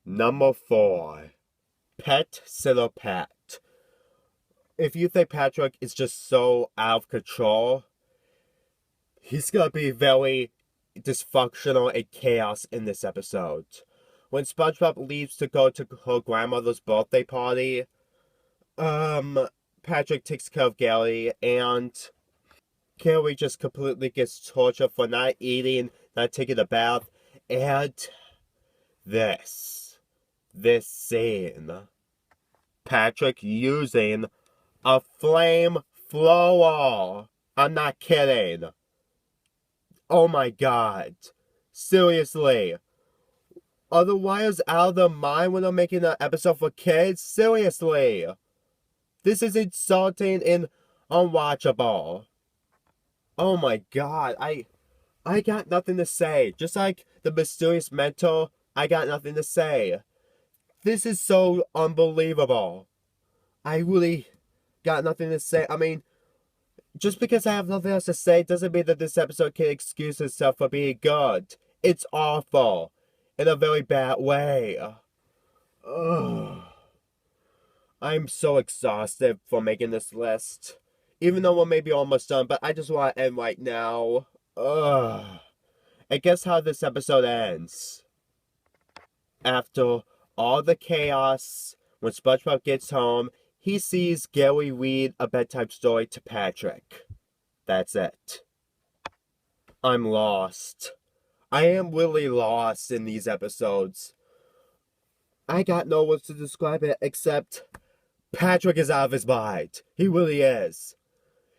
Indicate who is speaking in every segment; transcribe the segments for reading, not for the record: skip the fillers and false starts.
Speaker 1: Number 4. Pet Sitter Pat. If you think Patrick is just so out of control, he's gonna be very dysfunctional and chaos in this episode. When SpongeBob leaves to go to her grandmother's birthday party, Patrick takes care of Gary, and Gary just completely gets tortured for not eating, not taking a bath, and this scene. Patrick using a flamethrower. I'm not kidding. Oh my god. Seriously. Are the wires out of their mind when they're making an episode for kids? Seriously. This is insulting and unwatchable. Oh my god. I got nothing to say. Just like the mysterious mentor, I got nothing to say. This is so unbelievable. I really got nothing to say. I mean, just because I have nothing else to say doesn't mean that this episode can excuse itself for being good. It's awful. In a very bad way. Ugh. I'm so exhausted for making this list. Even though we're maybe almost done, but I just want to end right now. Ugh. And guess how this episode ends? After all the chaos, when SpongeBob gets home, he sees Gary read a bedtime story to Patrick. That's it. I'm lost. I am really lost in these episodes. I got no words to describe it except Patrick is out of his mind. He really is.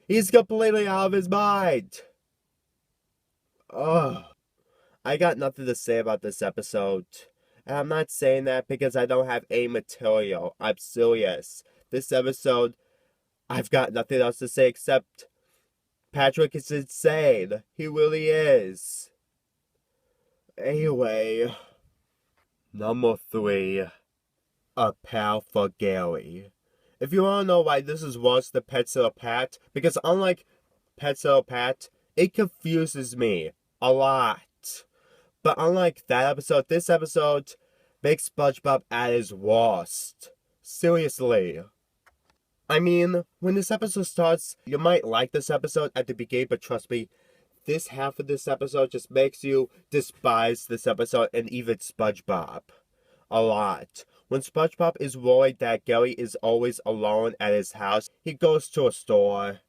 Speaker 1: He's completely out of his mind. Ugh. I got nothing to say about this episode. And I'm not saying that because I don't have any material. I'm serious. This episode, I've got nothing else to say except Patrick is insane. He really is. Anyway, number 3, a pal for Gary. If you want to know why this is worse than Pet Sitter Pat, because unlike Pet Sitter Pat, it confuses me a lot. But unlike that episode, this episode makes SpongeBob at his worst. Seriously. I mean, when this episode starts, you might like this episode at the beginning, but trust me, this half of this episode just makes you despise this episode and even SpongeBob a lot. When SpongeBob is worried that Gary is always alone at his house, he goes to a store,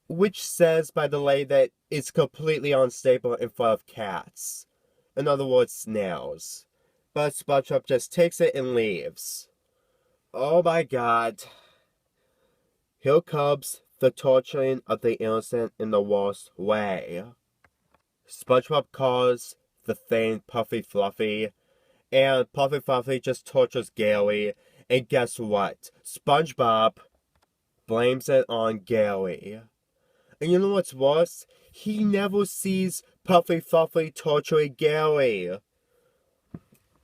Speaker 1: which says, by the way, that it's completely unstable in front of cats. In other words, snails. But SpongeBob just takes it and leaves. Oh my god. Here comes the torturing of the innocent in the worst way. SpongeBob calls the thing Puffy Fluffy, and Puffy Fluffy just tortures Gary, and guess what? SpongeBob blames it on Gary. And you know what's worse? He never sees Puffy Fluffy torturing Gary.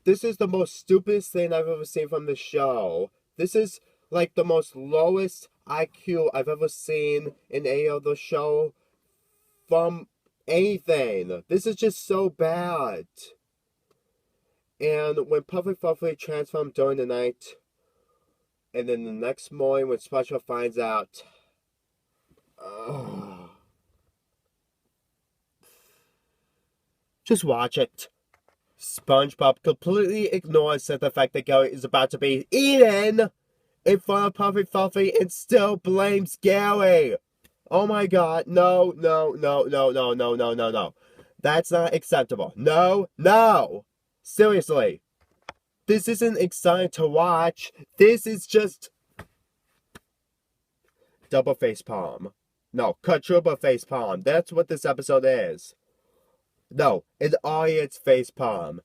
Speaker 1: This is the most stupidest thing I've ever seen from the show. This is like the most lowest IQ I've ever seen in any other show from anything. This is just so bad. And when Puffy Fluffy transformed during the night, and then the next morning when SpongeBob finds out, just watch it. SpongeBob completely ignores the fact that Gary is about to be eaten in front of Puffy Fluffy and still blames Gary. Oh my god, no. That's not acceptable. No. Seriously. This isn't exciting to watch. This is just double face palm. No, quadruple face palm. That's what this episode is. No, an audience face palm.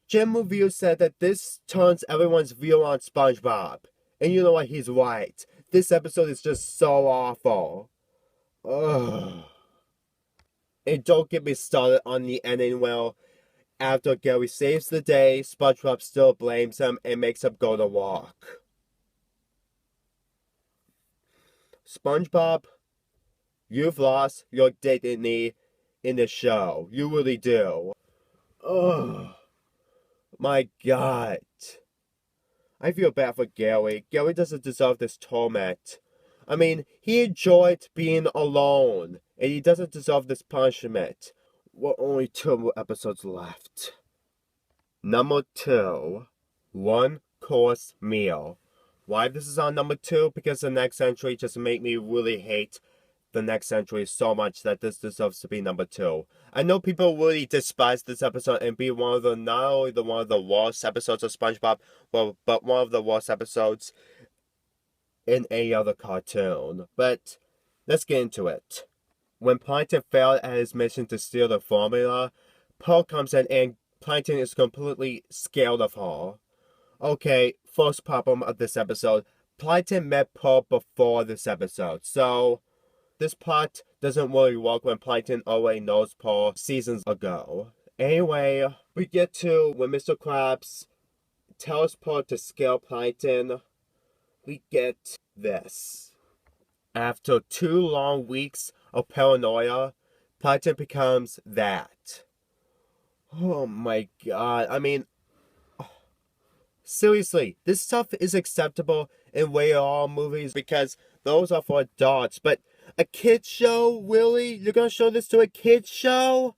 Speaker 1: Jim Review said that this turns everyone's view on SpongeBob. And you know what? He's right. This episode is just so awful. Ugh. And don't get me started on the ending where after Gary saves the day, SpongeBob still blames him and makes him go to work. SpongeBob, you've lost your dignity in the show. You really do. Ugh. My God. I feel bad for Gary. Gary doesn't deserve this torment. I mean, he enjoyed being alone, and he doesn't deserve this punishment. We're only 2 episodes left. Number 2, one course meal. Why this is on number 2? Because the next entry just made me really hate the next entry so much that this deserves to be number 2. I know people really despise this episode and be one of the, not only the one of the worst episodes of SpongeBob, but one of the worst episodes in any other cartoon. But let's get into it. When Plankton failed at his mission to steal the formula, Pearl comes in and Plankton is completely scared of her. Okay, first problem of this episode. Plankton met Pearl before this episode, so this plot doesn't really work when Plankton already knows Pearl seasons ago. Anyway, we get to when Mr. Krabs tells Pearl to scale Plankton. We get this. After 2 long weeks of paranoia, Plankton becomes that. Oh my God. I mean, seriously, this stuff is acceptable in rated R movies because those are for adults, but a kid's show? Really? You're gonna show this to a kid's show?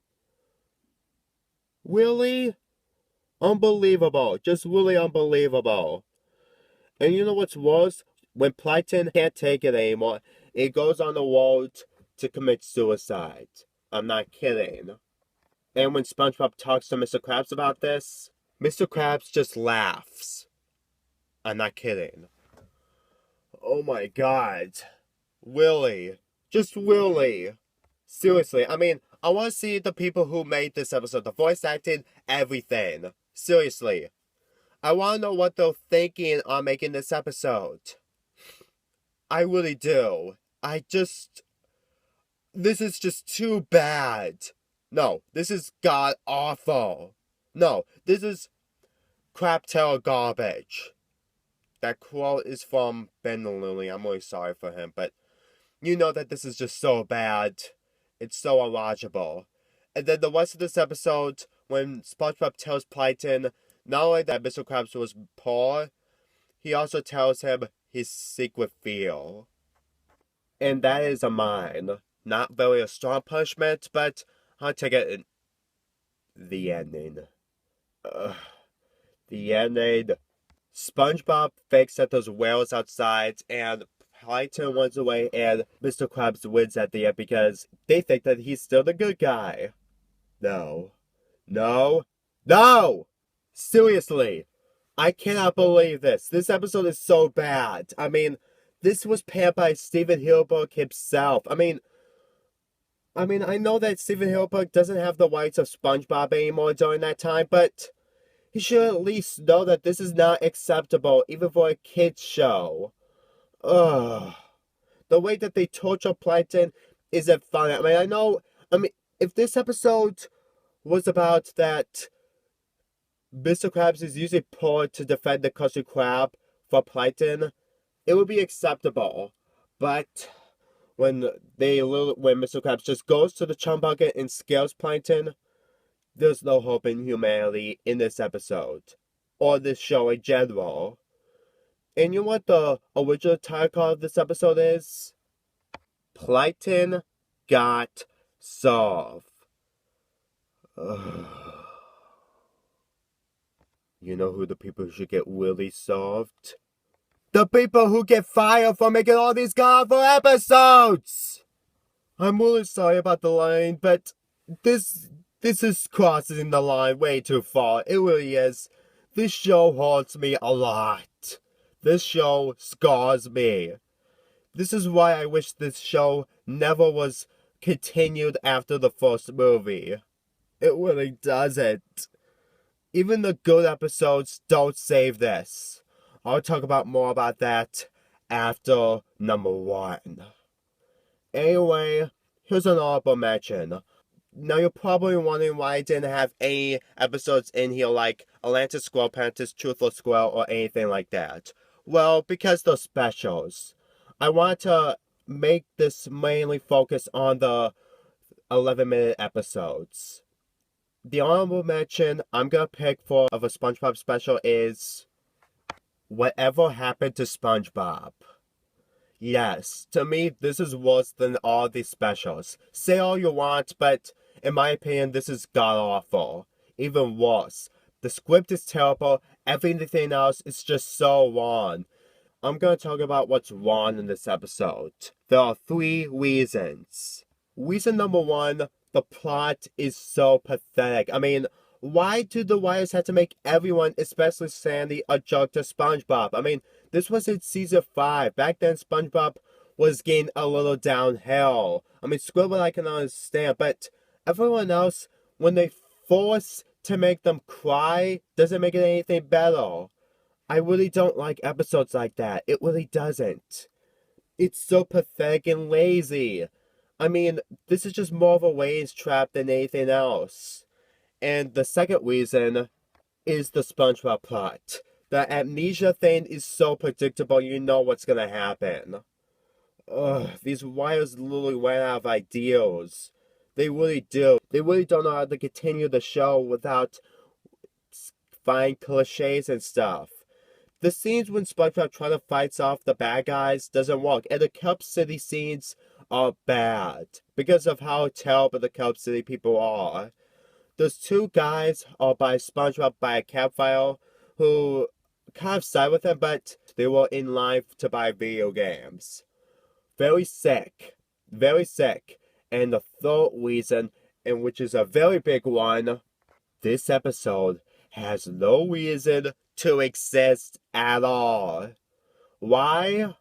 Speaker 1: Really? Unbelievable. Just really unbelievable. And you know what's worse? When Plankton can't take it anymore, it goes on the road to commit suicide. I'm not kidding. And when SpongeBob talks to Mr. Krabs about this, Mr. Krabs just laughs. I'm not kidding. Oh my God. Willie. Just Willie. Seriously, I mean, I want to see the people who made this episode, the voice acting, everything. Seriously. I want to know what they're thinking on making this episode. I really do. This is just too bad. No, this is god awful. No, this is crap tail garbage. That quote is from Ben Lilly. I'm really sorry for him, but you know that this is just so bad. It's so illogical. And then the rest of this episode, when SpongeBob tells Plankton not only that Mr. Krabs was poor, he also tells him his secret fear. And that is a mine. Not very a strong punishment, but I'll take it in the ending. The ending. SpongeBob fakes that there's whales outside, and Plankton runs away, and Mr. Krabs wins at the end because they think that he's still the good guy. No. No. No! Seriously. I cannot believe this. This episode is so bad. I mean, this was panned by Steven Hilberg himself. I mean, I know that Steven Hilberg doesn't have the rights of SpongeBob anymore during that time, but he should at least know that this is not acceptable, even for a kid's show. Ugh. The way that they torture Plankton isn't funny. If this episode was about that Mr. Krabs is using poor to defend the Krusty Krab for Plankton, it would be acceptable. But when Mr. Krabs just goes to the chum bucket and scales Plankton, there's no hope in humanity in this episode. Or this show in general. And you know what the original title of this episode is? Plankton got solved. You know who the people who should get really solved? The people who get fired for making all these god-awful episodes! I'm really sorry about the line, but this is crossing the line way too far. It really is. This show haunts me a lot. This show scars me. This is why I wish this show never was continued after the first movie. It really doesn't. Even the good episodes don't save this. I'll talk about more about that after number 1. Anyway, here's an honorable mention. Now you're probably wondering why I didn't have any episodes in here like Atlantis Squirrel Pantis, Truthful Squirrel, or anything like that. Well, because they're specials. I want to make this mainly focus on the 11-minute episodes. The honorable mention I'm gonna pick for of a SpongeBob special is Whatever Happened to Spongebob. Yes, to me, this is worse than all these specials. Say all you want, but in my opinion, this is god awful. Even worse. The script is terrible, everything else is just so wrong. I'm gonna talk about what's wrong in this episode. There are 3 reasons. Reason number 1, the plot is so pathetic. I mean, why do the writers have to make everyone, especially Sandy, a joke to SpongeBob? I mean, this was in season 5. Back then, SpongeBob was getting a little downhill. I mean, Squidward I can understand, but everyone else, when they force to make them cry, doesn't make it anything better. I really don't like episodes like that. It really doesn't. It's so pathetic and lazy. I mean, this is just more of a ratings trap than anything else. And the second reason is the SpongeBob plot. The amnesia thing is so predictable, you know what's gonna happen. Ugh, these writers literally ran out of ideas. They really do. They really don't know how to continue the show without finding cliches and stuff. The scenes when SpongeBob trying to fight off the bad guys doesn't work, and the Kelp City scenes are bad because of how terrible the Kelp City people are. Those 2 guys are by SpongeBob by a campfire who kind of side with him, but they were in line to buy video games. Very sick. Very sick. And the third reason, and which is a very big one, this episode has no reason to exist at all. Why?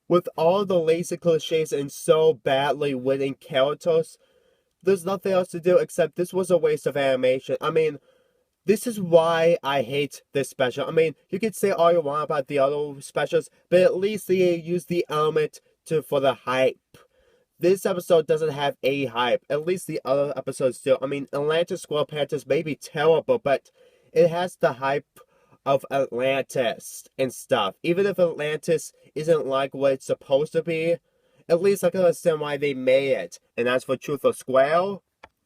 Speaker 1: With all the lazy cliches and so badly written characters, there's nothing else to do except this was a waste of animation. I mean, this is why I hate this special. I mean, you could say all you want about the other specials, but at least they use the element for the hype. This episode doesn't have any hype. At least the other episodes do. I mean, Atlantis SquarePanthers may be terrible, but it has the hype of Atlantis and stuff. Even if Atlantis isn't like what it's supposed to be, at least I can understand why they made it. And as for Truth or Square,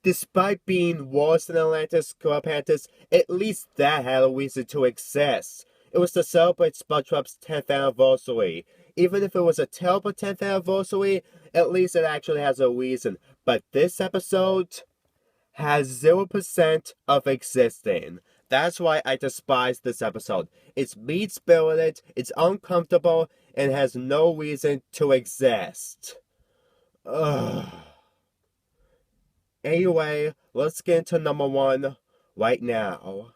Speaker 1: despite being worse than Atlantis SquarePanthers, at least that had a reason to exist. It was to celebrate SpongeBob's 10th anniversary. Even if it was a terrible 10th anniversary, at least it actually has a reason. But this episode has 0% of existing. That's why I despise this episode. It's mean-spirited, it's uncomfortable, and has no reason to exist. Ugh. Anyway, let's get into number 1 right now.